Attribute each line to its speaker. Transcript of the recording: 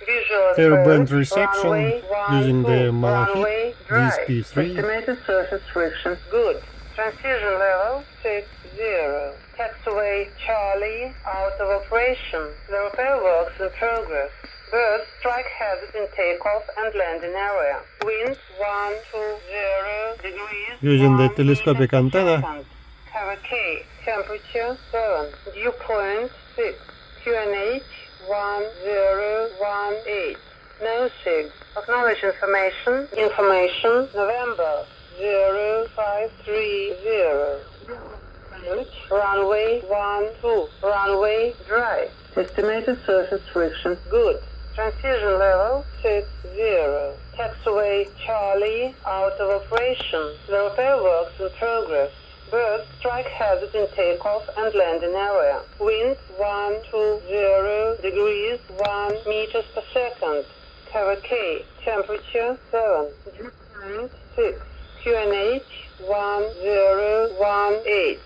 Speaker 1: Visual
Speaker 2: Airband
Speaker 1: approach,
Speaker 2: reception
Speaker 1: runway
Speaker 2: using the
Speaker 1: 12,
Speaker 2: Malahit
Speaker 1: runway drive.
Speaker 2: DSP3.
Speaker 1: Estimated surface friction, good. Transition level 60. Taxiway Charlie out of operation. The repair works in progress. Bird strike hazard in takeoff and landing area. Wind 120 degrees.
Speaker 2: Using the
Speaker 1: 1
Speaker 2: telescopic
Speaker 1: meter per
Speaker 2: antenna.
Speaker 1: second. Cover K. Temperature 7. Dew point 6. QNH 1018. No sig. Acknowledge information. Information. November 0530. Runway 12. Runway dry. Estimated surface friction, good. Transition level 60. Taxiway Charlie out of operation. The repair works in progress. Bird strike hazard in takeoff and landing area. Wind 120 degrees 1 meters per second. Cover K. Temperature 7. Dew point 6. QNH 1018.